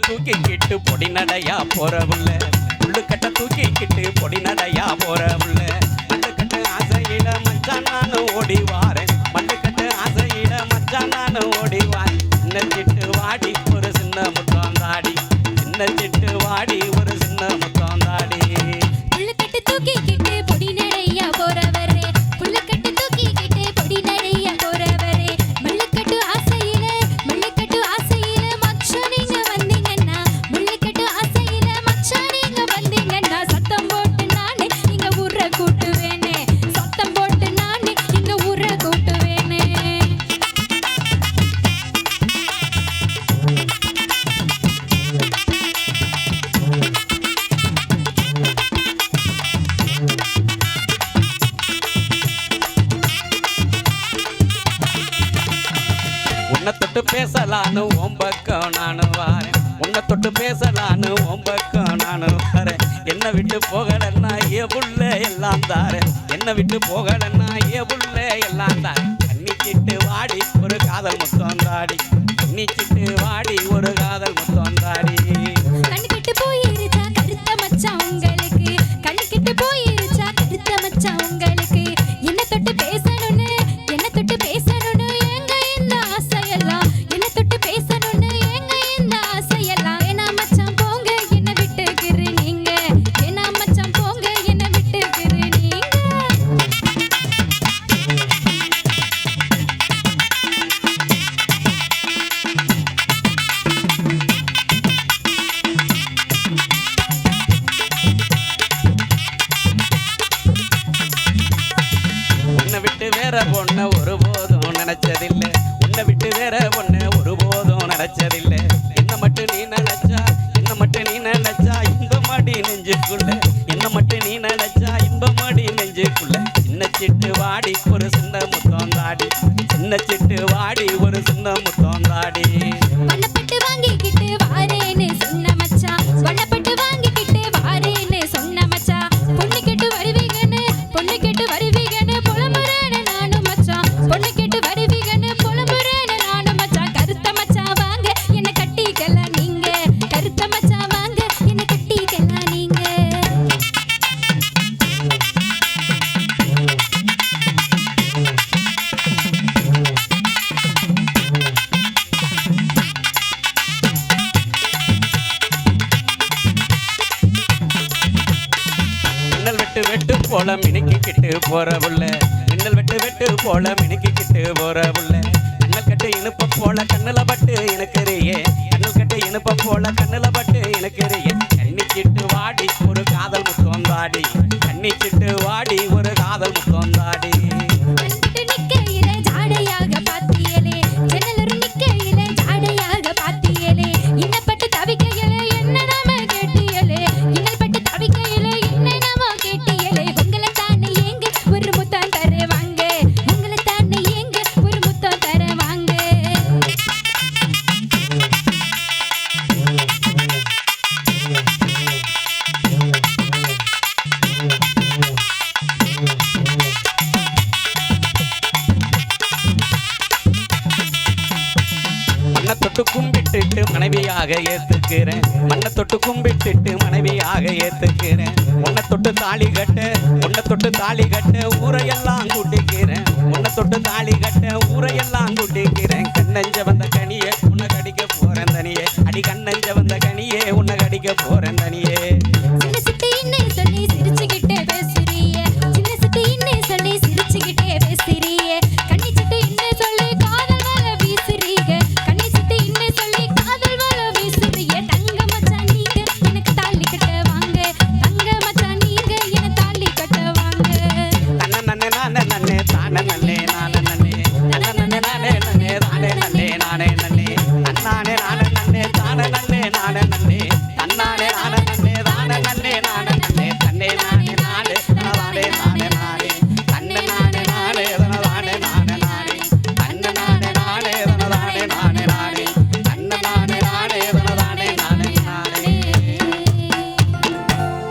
தூக்கிக்கிட்டு பொடி நடையா போறவுள்ள புள்ளுக்கட்டை தூக்கிக்கிட்டு பொடி நடையா போறவுள்ள மல்லுக்கட்டு ஆசையில மச்சான் நானும் ஓடி வாரேன் மல்லுக்கட்டு ஆசையில மச்சான் நானும் ஓடி வாரேன் சின்ன சிட்டு வாடி ஒரு சின்ன முத்தாந்தாடி சின்ன சிட்டு வாடி ஒரு சின்ன முத்தாந்தாடி புள்ளுக்கட்டு தூக்கிக்கிட்டு பொடி நடையா போறவரே புள்ளுக்கட்டு தூக்கிக்கிட்டு பொடி நடையா போறவரே மல்லுக்கட்டு ஆசையில மச்சான் நீங்க வந்தீங்கன்னா முள்ளுக்கட்டு ஆசையில மச்சான் நீங்க வந்தீங்கன்னா சத்தம் போட்டு நானே இங்க ஊர கூட்டுவேனே சத்தம் போட்டு நானே இங்க ஊர கூட்டுவேனே உன்னை தொட்டு பேசலான்னு ஓம்பக்கம் நானும் வாரேன் உன்னை தொட்டு பேசலான்னு ஓம்பக்கம் நானும் வாரேன் என்னை விட்டு போகலன்னா ஏ புள்ள எல்லாம் தாரேன் என்னை விட்டு போகலன்னா ஏ புள்ள எல்லாம் தாரேன் கண்ணிச்சிட்டு வாடி ஒரு காதல் முத்தம் தாடி கண்ணிச்சிட்டு வாடி ஒரு காதல் முத்தம் தாடி கண்ணுக்கிட்டு போயிருச்சா கருத்த மச்சான் உங்களுக்கு கண்ணுக்கிட்டு போயிருச்சா கருத்த மச்சான் உங்களுக்கு என்ன தொட்டு பேசணும்னு ஏங்க இந்த ஆசையெல்லாம் என்ன தொட்டு பேசணும்னு ஏங்க இந்த ஆசையெல்லாம் ஏனா மச்சான் போங்க என்ன விட்டுக்கிறு நீங்க ஏனா மச்சான் போங்க என்ன விட்டுக்கிறு நீங்க உன்னை விட்டு வேற பொண்ண ஒருபோதும் நினைச்சதில்லை உன்னை விட்டு வேற பொண்ண ஒருபோதும் நினைச்சதில்லை என்ன மட்டும் நீ நினைச்சா இன்பமாடி நெஞ்சுக்குள்ள என்ன மட்டும் நீ நினைச்சா இன்பமாடி நெஞ்சுக்குள்ள சின்ன சிட்டு வாடி ஒரு சின்ன முத்தம் தாடி சின்ன சிட்டு வாடி ஒரு சின்ன முத்தம் தாடி வண்ணப்பட்டு வாங்கிக்கிட்டு வாரேன்னு சொன்ன மச்சான் வண்ணப்பட்டு வாங்கிக்கிட்டு வாரேன்னு சொன்ன மச்சான் பொண்ணு கேட்டு வருவீங்கன்னு புலம்புறேன்னு நானும் மச்சான் பொண்ணு கேட்டு வருவீங்கன்னு புலம்புறேன்னு நானும் மச்சான் கருத்த மச்சான் வாங்க என்ன கட்டிக்கலாம் நீங்க கருத்த மச்சான் வாங்க என்ன கட்டிக்கலாம் நீங்க மின்னல் வெட்டு போல மினுக்கிக்கிட்டு போறவுள்ள மின்னல் வெட்டு போல மினுக்கிக்கிட்டு போறவுள்ள கண்ணல் கட்டு இனுப்ப போல கண்ணுல பட்டு இனுக்கிறியே கண்ணல் கட்டு இனுப்ப போல கண்ணுல பட்டு இனுக்கிறியே கண்ணிச்சிட்டு வாடி ஒரு காதல் முத்தம் தாடி கண்ணிச்சிட்டு வாடி ஒரு காதல் முத்தம் தாடி கண்ணுக்கிட்டு நிக்கையிலே ஜாடையாக பாத்தியலே ஜன்னலரு நிக்கையிலே ஜாடையாக பாத்தியலே இன்னப்பட்டு தவிக்கையிலே என்ன நாம கேட்டியலே இன்னப்பட்டு தவிக்கையிலே என்ன நாம கேட்டியலே உங்களை தானே ஏங்க ஒரு முத்தம் தருவாங்க உங்களை தானே ஏங்க ஒரு முத்தம் தருவாங்க மண்ணை தொட்டு கும்பிட்டுட்டு மனைவியாக ஏத்துக்கிறேன் மண்ணை தொட்டு கும்பிட்டுட்டு மனைவியாக ஏத்துக்கிறேன் உன்னை தொட்டு தாலி கட்ட ஊரையெல்லாம் கூட்டிக்கிறேன் உன்னை தொட்டு தாலி கட்ட ஊரையெல்லாம் கூட்டிக்கிறேன்